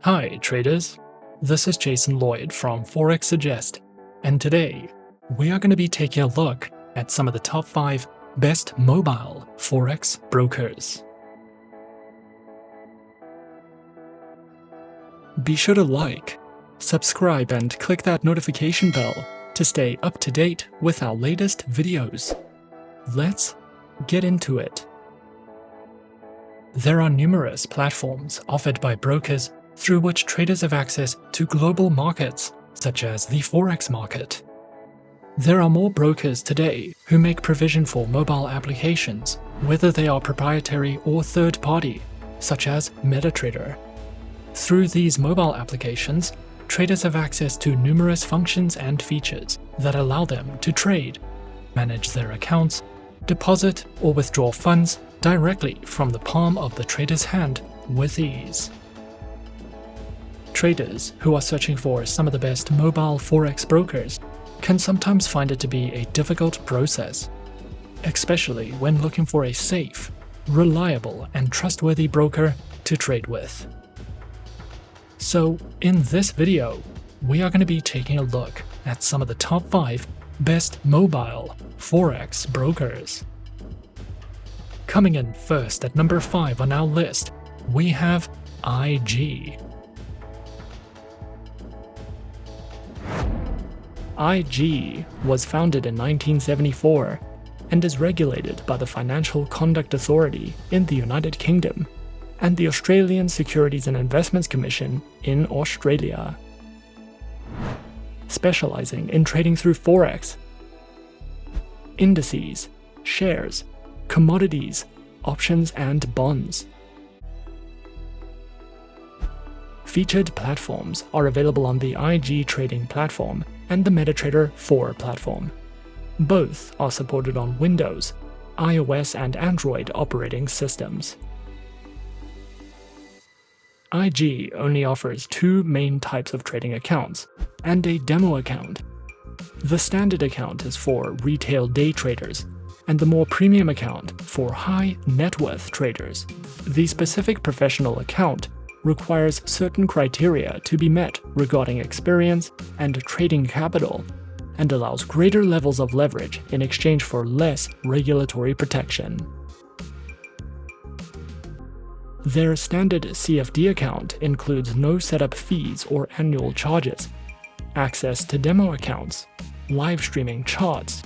Hi traders, this is Jason Lloyd from Forexsuggest, and today we are going to be taking a look at some of the top 5 best mobile Forex brokers. Be sure to like, subscribe and click that notification bell to stay up to date with our latest videos. Let's get into it. There are numerous platforms offered by brokers through which traders have access to global markets, such as the Forex market. There are more brokers today who make provision for mobile applications, whether they are proprietary or third-party, such as MetaTrader. Through these mobile applications, traders have access to numerous functions and features that allow them to trade, manage their accounts, deposit or withdraw funds directly from the palm of the trader's hand with ease. Traders who are searching for some of the best mobile Forex brokers can sometimes find it to be a difficult process, especially when looking for a safe, reliable, and trustworthy broker to trade with. So, in this video, we are going to be taking a look at some of the top 5 best mobile Forex brokers. Coming in first at number 5 on our list, we have IG. IG was founded in 1974 and is regulated by the Financial Conduct Authority in the United Kingdom and the Australian Securities and Investments Commission in Australia. Specializing in trading through Forex, indices, shares, commodities, options, and bonds. Featured platforms are available on the IG trading platform and the MetaTrader 4 platform. Both are supported on Windows, iOS, and Android operating systems. IG only offers 2 main types of trading accounts and a demo account. The standard account is for retail day traders, and the more premium account for high net worth traders. The specific professional account requires certain criteria to be met regarding experience and trading capital, and allows greater levels of leverage in exchange for less regulatory protection. Their standard CFD account includes no setup fees or annual charges, access to demo accounts, live streaming charts,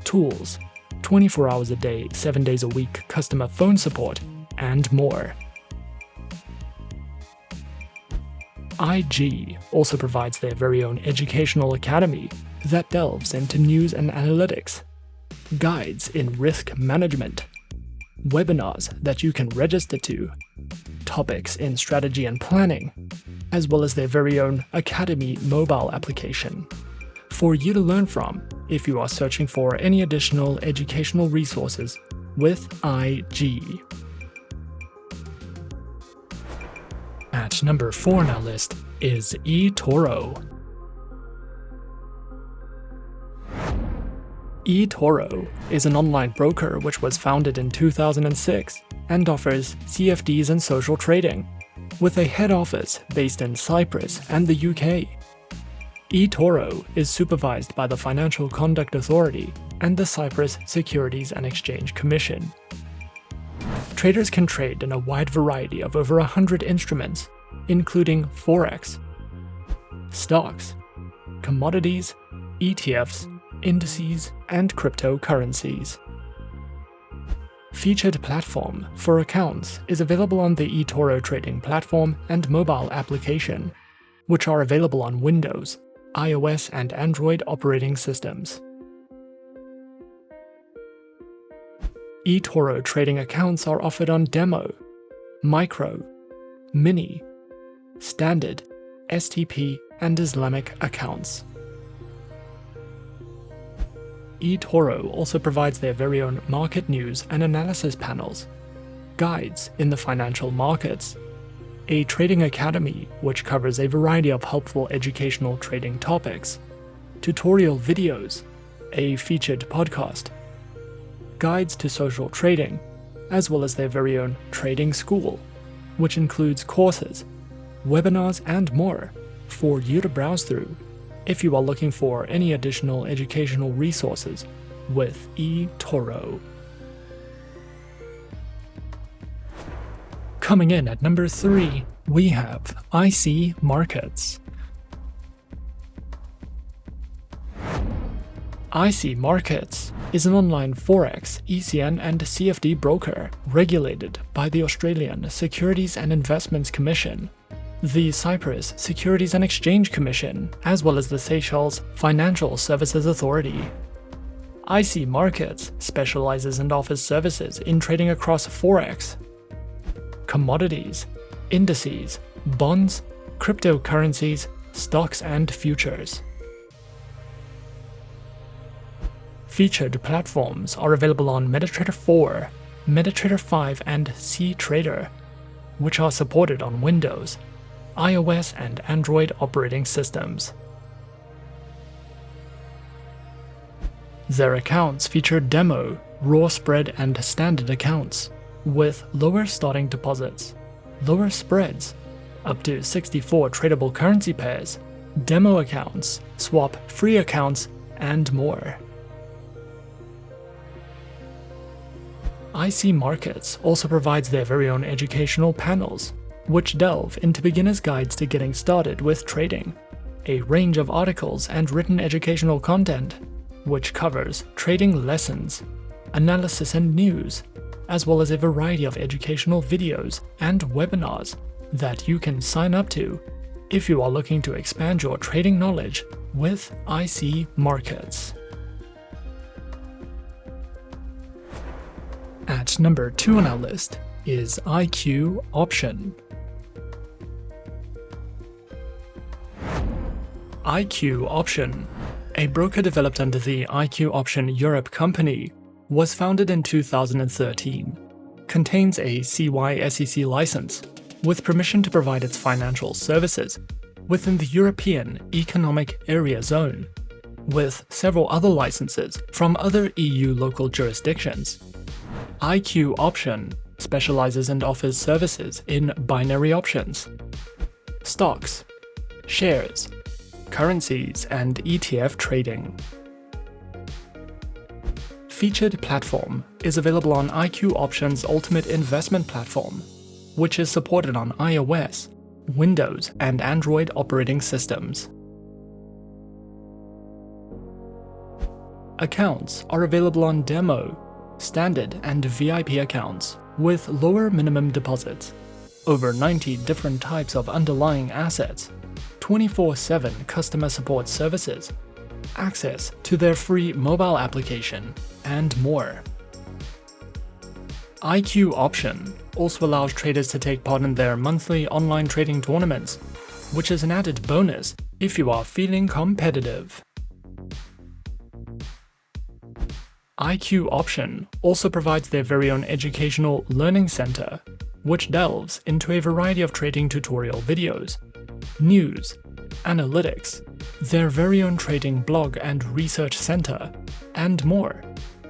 tools, 24 hours a day, 7 days a week customer phone support, and more. IG also provides their very own educational academy that delves into news and analytics, guides in risk management, webinars that you can register to, topics in strategy and planning, as well as their very own Academy mobile application for you to learn from if you are searching for any additional educational resources with IG. At number 4 on our list is eToro. eToro is an online broker which was founded in 2006 and offers CFDs and social trading, with a head office based in Cyprus and the UK. eToro is supervised by the Financial Conduct Authority and the Cyprus Securities and Exchange Commission. Traders can trade in a wide variety of over 100 instruments, including Forex, stocks, commodities, ETFs, indices, and cryptocurrencies. Featured platform for accounts is available on the eToro trading platform and mobile application, which are available on Windows, iOS, and Android operating systems. eToro trading accounts are offered on Demo, Micro, Mini, Standard, STP, and Islamic accounts. eToro also provides their very own market news and analysis panels, guides in the financial markets, a trading academy which covers a variety of helpful educational trading topics, tutorial videos, a featured podcast, guides to social trading, as well as their very own trading school, which includes courses, webinars, and more for you to browse through if you are looking for any additional educational resources with eToro. Coming in at number 3, we have IC Markets. IC Markets is an online Forex, ECN, and CFD broker regulated by the Australian Securities and Investments Commission, the Cyprus Securities and Exchange Commission, as well as the Seychelles Financial Services Authority. IC Markets specializes and offers services in trading across Forex, commodities, indices, bonds, cryptocurrencies, stocks, and futures. Featured platforms are available on MetaTrader 4, MetaTrader 5, and CTrader, which are supported on Windows, iOS, and Android operating systems. Their accounts feature demo, raw spread, and standard accounts, with lower starting deposits, lower spreads, up to 64 tradable currency pairs, demo accounts, swap-free accounts, and more. IC Markets also provides their very own educational panels, which delve into beginner's guides to getting started with trading, a range of articles and written educational content, which covers trading lessons, analysis, and news, as well as a variety of educational videos and webinars that you can sign up to if you are looking to expand your trading knowledge with IC Markets. At number 2 on our list is IQ Option. IQ Option, a broker developed under the IQ Option Europe company, was founded in 2013, contains a CY/SEC license, with permission to provide its financial services within the European Economic Area Zone, with several other licenses from other EU local jurisdictions. IQ Option specializes and offers services in binary options, stocks, shares, currencies, and ETF trading. Featured platform is available on IQ Option's Ultimate Investment Platform, which is supported on iOS, Windows, and Android operating systems. Accounts are available on demo, standard, and VIP accounts with lower minimum deposits, over 90 different types of underlying assets, 24/7 customer support services, access to their free mobile application, and more. IQ Option also allows traders to take part in their monthly online trading tournaments, which is an added bonus if you are feeling competitive. IQ Option also provides their very own educational learning center, which delves into a variety of trading tutorial videos, news, analytics, their very own trading blog and research center, and more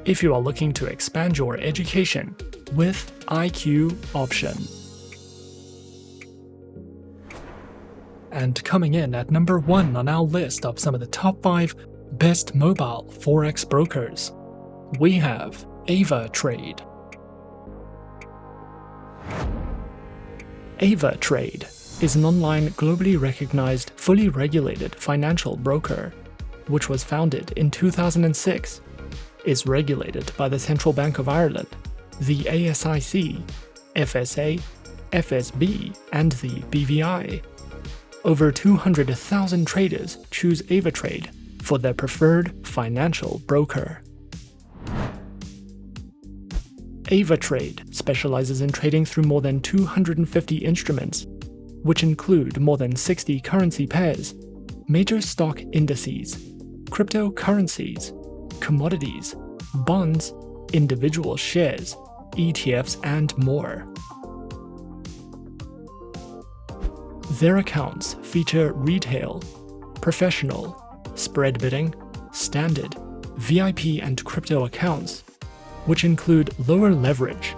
if you are looking to expand your education with IQ Option. And coming in at number 1 on our list of some of the top 5 best mobile Forex brokers, we have Avatrade. Avatrade is an online, globally recognized, fully regulated financial broker, which was founded in 2006, is regulated by the Central Bank of Ireland, the ASIC, FSA, FSB, and the BVI. Over 200,000 traders choose Avatrade for their preferred financial broker. Avatrade specializes in trading through more than 250 instruments, which include more than 60 currency pairs, major stock indices, cryptocurrencies, commodities, bonds, individual shares, ETFs, and more. Their accounts feature retail, professional, spread bidding, standard, VIP, and crypto accounts, which include lower leverage,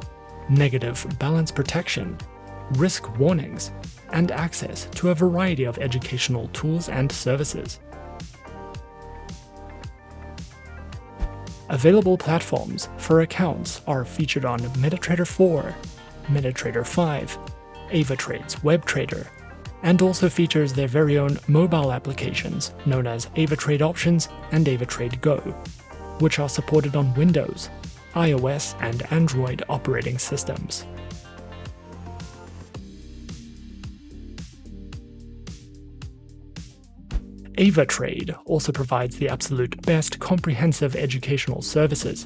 negative balance protection, risk warnings, and access to a variety of educational tools and services. Available platforms for accounts are featured on MetaTrader 4, MetaTrader 5, Avatrade's Web Trader, and also features their very own mobile applications known as Avatrade Options and Avatrade Go, which are supported on Windows, iOS, and Android operating systems. Avatrade also provides the absolute best comprehensive educational services,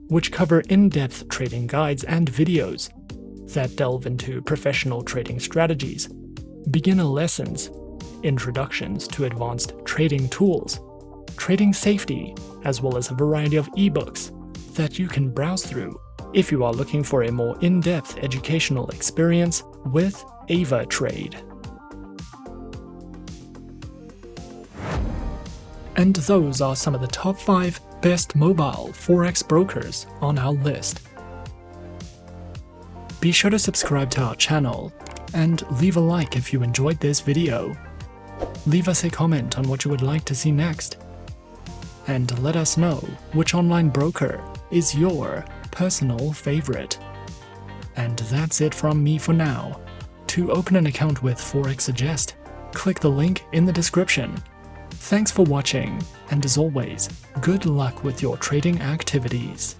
which cover in-depth trading guides and videos that delve into professional trading strategies, beginner lessons, introductions to advanced trading tools, trading safety, as well as a variety of ebooks that you can browse through if you are looking for a more in-depth educational experience with Avatrade. And those are some of the top 5 best mobile Forex brokers on our list. Be sure to subscribe to our channel and leave a like if you enjoyed this video. Leave us a comment on what you would like to see next. And let us know which online broker is your personal favorite. And that's it from me for now. To open an account with Forexsuggest, click the link in the description. Thanks for watching, and as always, good luck with your trading activities.